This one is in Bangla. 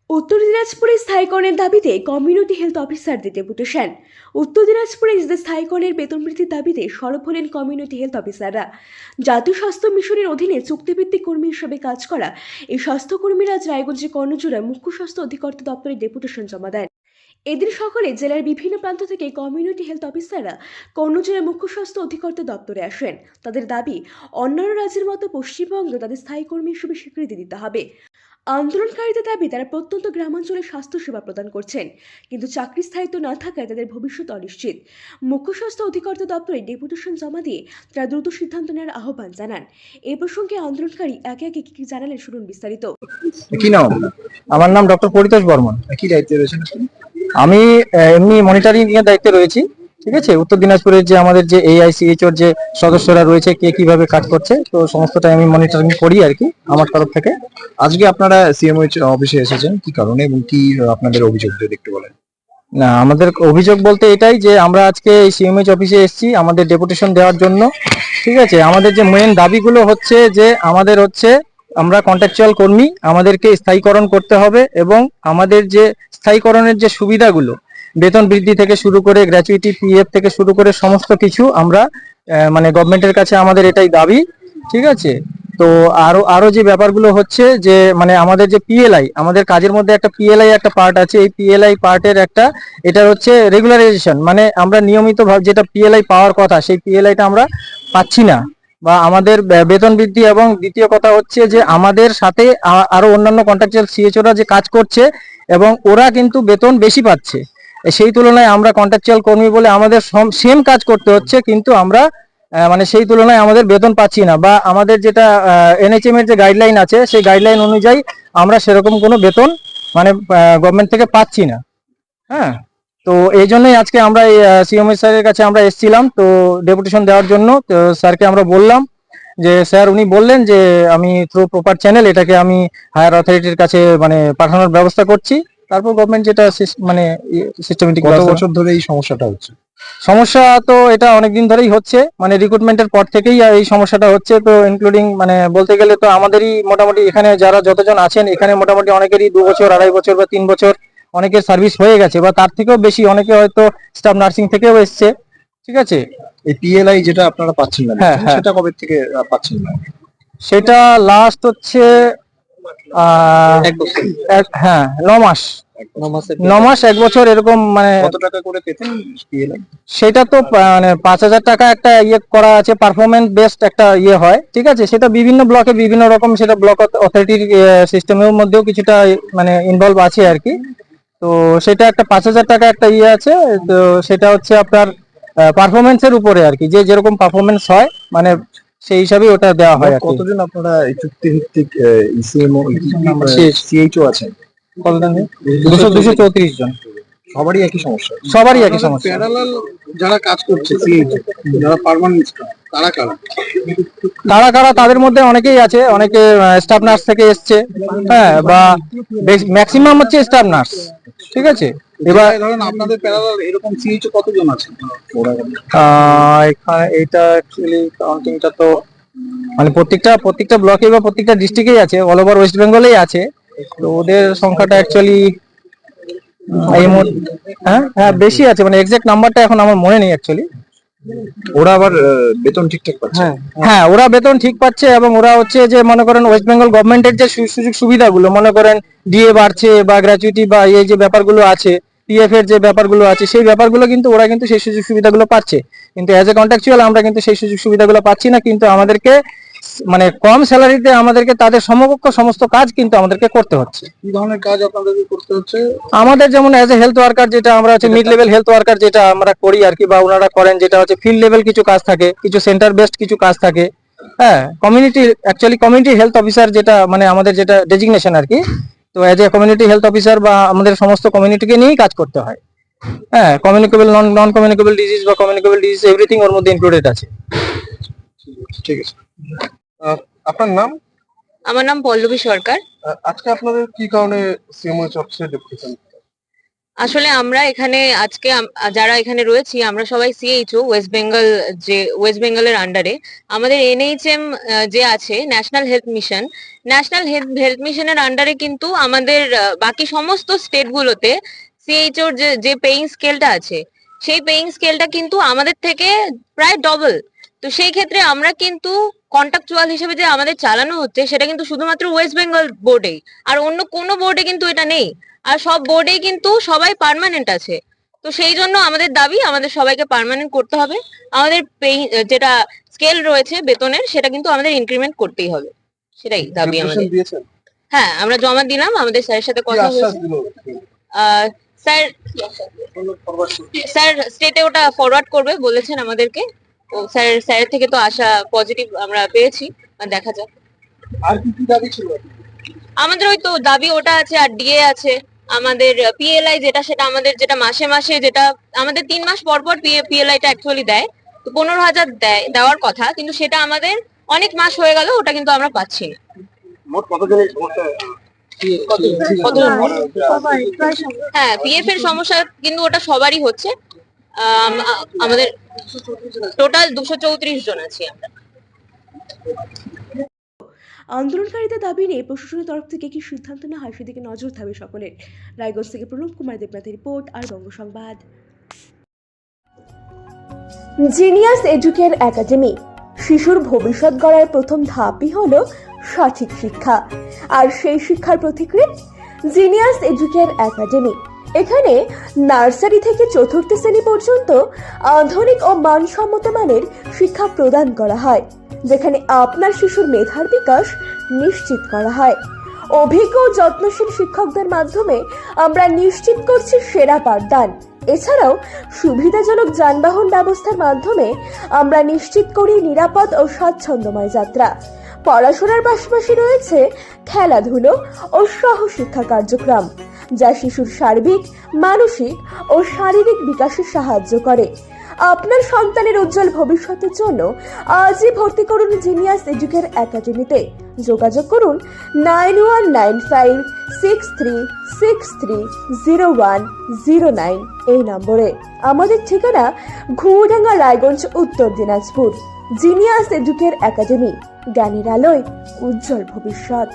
উত্তর দিনাজপুরে স্থায়ীকরণের দাবিতে কমিউনিটি হেলথ অফিসারদের ডেপুটেশন। উত্তর দিনাজপুরে নিজেদের স্থায়ীকরণের বেতন বৃদ্ধির দাবিতে সরব হলেন কমিউনিটি হেলথ অফিসাররা। জাতীয় স্বাস্থ্য মিশনের অধীনে চুক্তিভিত্তিক কর্মী হিসেবে কাজ করা এই স্বাস্থ্যকর্মীরা আজ রায়গঞ্জের কর্ণজোড়ায় মুখ্য স্বাস্থ্য অধিকর্তা দপ্তরে ডেপুটেশন জমা দেন। এদিন সকালে জেলার বিভিন্ন প্রান্ত থেকে কমিউনিটি হেলথ অফিসাররা কর্ণজোড়া মুখ্য স্বাস্থ্য অধিকর্তা দপ্তরে আসেন। তাদের দাবি, অন্যান্য রাজ্যের মতো পশ্চিমবঙ্গে তাদের স্থায়ী কর্মী হিসেবে স্বীকৃতি দিতে হবে। আন্দোলনকারীদের দাবি, তারা প্রত্যন্ত গ্রামাঞ্চলে স্বাস্থ্যসেবা প্রদান করছেন, কিন্তু চাকরি স্থায়িত্ব না থাকায় তাদের ভবিষ্যৎ অনিশ্চিত। মুখ্য স্বাস্থ্য অধিকর্তা দপ্তরে ডেপুটেশন জমা দিয়ে তারা দ্রুত সিদ্ধান্ত নেওয়ার আহ্বান জানান। এই প্রসঙ্গে আন্দোলনকারী একে একে কি জানালেন শুনুন বিস্তারিত। কি নাম? আমার নাম ডক্টর পরিতোষ বর্মন। কি দায়িত্বে রয়েছেন? আমি এমনি মনিটরিং এর দায়িত্বে রয়েছি। ঠিক আছে, উত্তর দিনাজপুরের যে আমাদের যে AICHOর যে সদস্যরা রয়েছে কে কিভাবে কাজ করছে, তো সমস্তটাই আমি মনিটরিং করি আর কি আমার তরফ থেকে। আজকে আপনারা সিএমওএইচ অফিসে এসেছেন কি কারণে এবং কি আপনাদের অভিযোগ যদি একটু বলেন? না, আমাদের অভিযোগ বলতে এটাই যে আমরা আজকে এই CMH অফিসে এসেছি আমাদের ডেপুটেশন দেওয়ার জন্য। ঠিক আছে, আমাদের যে মেইন দাবিগুলো হচ্ছে যে আমাদের হচ্ছে আমরা কন্ট্রাকচুয়াল কর্মী, আমাদেরকে স্থায়ীকরণ করতে হবে এবং আমাদের যে স্থায়ীকরণের যে সুবিধাগুলো, বেতন বৃদ্ধি থেকে শুরু করে গ্র্যাচুইটি, PF থেকে শুরু করে সমস্ত কিছু আমরা মানে গভর্নমেন্টের কাছে আমাদের এটাই দাবি। ঠিক আছে, তো আরো আরো যে ব্যাপারগুলো হচ্ছে যে মানে আমাদের যে PLI, আমাদের কাজের মধ্যে একটা PLI একটা পার্ট আছে, এই PLI পার্টের একটা এটা হচ্ছে রেগুলারাইজেশন, মানে আমরা নিয়মিত ভাবে যেটা PLI পাওয়ার কথা সেই PLIটা আমরা পাচ্ছি না, বা আমাদের বেতন বৃদ্ধি, এবং দ্বিতীয় কথা হচ্ছে যে আমাদের সাথে আরো অন্যান্য কন্ট্রাকচুয়াল CHOরা যে কাজ করছে এবং ওরা কিন্তু বেতন বেশি পাচ্ছে, সেই তুলনায় আমরা কন্ট্রাকচুয়াল কর্মী বলে আমাদের সেম কাজ করতে হচ্ছে, কিন্তু আমরা মানে সেই তুলনায় আমাদের বেতন পাচ্ছি না, বা আমাদের যেটা NHM এর যে গাইডলাইন আছে সেই গাইডলাইন অনুযায়ী আমরা সেরকম কোনো বেতন মানে গভর্নমেন্ট থেকে পাচ্ছি না। হ্যাঁ, তো এই জন্যই আজকে আমরা এই CMH স্যারের কাছে আমরা এসেছিলাম তো ডেপুটেশন দেওয়ার জন্য। তো স্যারকে আমরা বললাম যে স্যার, উনি বললেন যে আমি থ্রু প্রপার চ্যানেল এটাকে আমি হায়ার অথরিটির কাছে মানে পাঠানোর ব্যবস্থা করছি, তারপর গভর্নমেন্ট যেটা মানে সিস্টেমেটিক। কত বছর ধরে এই সমস্যাটা হচ্ছে? সমস্যা তো এটা অনেকদিন ধরেই হচ্ছে, মানে রিক্রুটমেন্টের পর থেকেই এই সমস্যাটা হচ্ছে, তো ইনক্লুডিং মানে বলতে গেলে তো আমাদেরই মোটামুটি এখানে যারা যতজন আছেন এখানে মোটামুটি অনেকেরই 2 বছর, 2.5 বছর বা 3 বছর অনেকের সার্ভিস হয়ে গেছে, বা তার থেকেও বেশি, অনেকে হয়তো স্টাফ নার্সিং থেকেও এসছে। ঠিক আছে, এই PLI যেটা আপনারা পাচ্ছেন না, হ্যাঁ, হ্যাঁ। সেটা কবে থেকে পাচ্ছেন না? সেটা লাস্ট হচ্ছে হ্যাঁ 9 মাস, 9 মাস 1 বছর এরকম, মানে কত টাকা করে পেতেন PLI? সেটা তো মানে 5,000 টাকা একটা ইয়ে করা আছে, পারফরমেন্স বেসড একটা ইয়ে হয়। ঠিক আছে, সেটা বিভিন্ন ব্লকে বিভিন্ন রকম, সেটা ব্লক অথরিটির সিস্টেমের মধ্যেও কিছুটা মানে ইনভলভ আছে আর কি। তো সেটা একটা 5,000 টাকা একটা ইয়ে আছে, তো সেটা হচ্ছে আপনার পারফরমেন্সের উপরে আর কি, যে যেরকম পারফরমেন্স হয় মানে সেই হিসাবে ওটা দেওয়া হয় আর কি। কতজন আপনারা এই চুক্তিভিত্তিক CHO আছেন? কতজন? 234 জন। সবারই একই সমস্যা? সবারই একই সমস্যা। প্যারালাল যারা কাজ করছে CHO, যারা পার্মানেন্ট স্টাফ, তারা কারা? কারা কারা তাদের মধ্যে অনেকেই আছে, অনেকে স্টাফ নার্স থেকে এসছে, হ্যাঁ, বা ম্যাক্সিমাম হচ্ছে স্টাফ নার্স। ঠিক আছে, এবার ধরুন আপনাদের প্যারালাল এরকম CHO কতজন আছে? এখানে এটা অ্যাকচুয়ালি কাউন্টিংটা তো মানে প্রত্যেকটা ব্লকে বা প্রত্যেকটা ডিস্ট্রিক্টেই আছে, অল ওভার ওয়েস্ট বেঙ্গলেই আছে, তো ওদের সংখ্যাটা অ্যাকচুয়ালি এই হ্যাঁ হ্যাঁ বেশি আছে, মানে এক্সাক্ট নাম্বারটা এখন আমার মনে নেই অ্যাকচুয়ালি। ওরা আবার বেতন ঠিকঠাক পাচ্ছে? হ্যাঁ, ওরা বেতন ঠিক পাচ্ছে, এবং ওরা হচ্ছে যে মনে করেন ওয়েস্ট বেঙ্গল গভর্নমেন্টের যে সুযোগ সুবিধাগুলো, মনে করেন DA বাড়ছে বা গ্র্যাচুইটি বা এই যে ব্যাপারগুলো আছে, PF এর যে ব্যাপারগুলো আছে, সেই ব্যাপারগুলো কিন্তু ওরা কিন্তু সেই সুযোগ সুবিধাগুলো পাচ্ছে, কিন্তু অ্যাজ এ কন্ট্রাকচুয়াল আমরা কিন্তু সেই সুযোগ সুবিধাগুলো পাচ্ছি না, কিন্তু আমাদেরকে মানে কম স্যালারিতে আমাদেরকে তাদের সমকক্ষ সমস্ত কাজ কিন্তু আমাদেরকে করতে হচ্ছে। কি ধরনের কাজ আপনাদেরকে করতে হচ্ছে? আমাদের যেমন অ্যাজ এ হেলথ ওয়ার্কার যেটা আমরা হচ্ছে মিড লেভেল হেলথ ওয়ার্কার যেটা আমরা করি আর কি, বা ওনারা করেন, যেটা হচ্ছে ফিল্ড লেভেল কিছু কাজ থাকে, কিছু সেন্টার বেসড কিছু কাজ থাকে। হ্যাঁ, কমিউনিটি হেলথ অফিসার যেটা মানে আমাদের যেটা ডেজিগনেশন আর কি, তো as a community health officer বা আমাদের সমস্ত কমিউনিটিকে নিয়েই কাজ করতে হয়। হ্যাঁ, কমিউনিকেবল নন কমিউনিকেবল ডিজিজ বা কমিউনিকেবল ডিজিজ এভরিথিং ওর মধ্যে ইনক্লুডেড আছে। ঠিক আছে। আপনার নাম? আমার নাম পল্লবী সরকার। আজকে আপনাদের কি কারণে সিএমওএইচ অফিসে ডেপুটেশন? আসলে আমরা এখানে আজকে যারা এখানে রয়েছি আমরা সবাই সিএইচও ওয়েস্ট বেঙ্গল, যে ওয়েস্ট বেঙ্গলের আন্ডারে আমাদের এনএইচএম যে আছে ন্যাশনাল হেলথ মিশনের আন্ডারে কিন্তু আমাদের বাকি সমস্ত স্টেটগুলোতে সিএইচওর যে পেইং স্কেলটা আছে সেই পেইং স্কেলটা কিন্তু আমাদের থেকে প্রায় ডবল। তো সেই ক্ষেত্রে আমরা কিন্তু কন্ট্রাকচুয়াল হিসেবে যে আমাদের চালানো হচ্ছে সেটা কিন্তু শুধুমাত্র ওয়েস্ট বেঙ্গল বোর্ডেই, আর অন্য কোনো বোর্ডে কিন্তু এটা নেই। আর সব বোর্ডেই কিন্তু সবাই পার্মানেন্ট আছে। তো সেই জন্য আমাদের দাবি আমাদের সবাইকে পার্মানেন্ট করতে হবে। আমাদের যেটা স্কেল রয়েছে বেতনের সেটা কিন্তু আমাদের ইনক্রিমেন্ট করতেই হবে, সেটাই দাবি আমাদের। হ্যাঁ, আমরা জমা দিলাম, আমাদের স্যারের সাথে কথা হয়েছে। স্যার স্যার স্টেটে ওটা ফরওয়ার্ড করবে বলেছেন আমাদেরকে। তো স্যারের থেকে তো আশা পজিটিভ আমরা পেয়েছি, দেখা যাক। আর কি কি দাবি ছিল? আমাদের ওই তো দাবি ওটা আছে, আর ডিএ আছে, আমাদের পিএলআই যেটা সেটা আমাদের যেটা মাসে মাসে যেটা আমাদের 3 মাস পর পর পিএলআইটা অ্যাকচুয়ালি দেয়, তো 15,000 দেওয়ার কথা, কিন্তু সেটা আমাদের অনেক মাস হয়ে গেল, ওটা কিন্তু আমরা পাচ্ছি না। মোট কতজনের সমস্যা? হ্যাঁ, পিএফ এর সমস্যা কিন্তু ওটা সবারই হচ্ছে। আমাদের টোটাল 234 জন আছি আমরা। আন্দোলনকারীদের দাবি নিয়ে প্রশাসনের তরফ থেকে কি সিদ্ধান্ত নেওয়া হয় সেদিকে নজর থাকবে সকলের। রায়গঞ্জ থেকে প্রণব কুমার দেবনাথের রিপোর্ট, আর বঙ্গ সংবাদ। জিনিয়াস এডুকেয়ার একাডেমি শিশুর ভবিষ্যৎ গড়ার প্রথম ধাপই হলো সঠিক শিক্ষা, আর সেই শিক্ষার প্রতিক্রিয়া জিনিয়াস এডুকেয়ার একাডেমি। এখানে নার্সারি থেকে 4র্থ শ্রেণী পর্যন্ত আধুনিক ও মানসম্মত মানের শিক্ষা প্রদান করা হয়, যেখানে আপনার শিশুর মেধার বিকাশ নিশ্চিত করা হয়। অভিজ্ঞ ও যত্নশীল শিক্ষকদের মাধ্যমে আমরা নিশ্চিত করছি সেরা পাঠদান। এছাড়াও সুবিধাজনক যানবাহন ব্যবস্থার মাধ্যমে আমরা নিশ্চিত করি নিরাপদ ও স্বাচ্ছন্দ্যময় যাত্রা। পড়াশোনার পাশাপাশি রয়েছে খেলাধুলো ও সহশিক্ষা কার্যক্রম, যা শিশুর সার্বিক, মানসিক ও শারীরিক বিকাশে সাহায্য করে। আপনার সন্তানের উজ্জ্বল ভবিষ্যতের জন্য আজই ভর্তি করুন জিনিয়াস এডুকেয়ার একাডেমিতে। যোগাযোগ করুন 919563630109 এই নম্বরে। আমাদের ঠিকানা ঘুঘুডাঙ্গা, রায়গঞ্জ, উত্তর দিনাজপুর। জিনিয়াস এডুকেয়ার একাডেমি, জ্ঞানের আলোয় উজ্জ্বল ভবিষ্যৎ।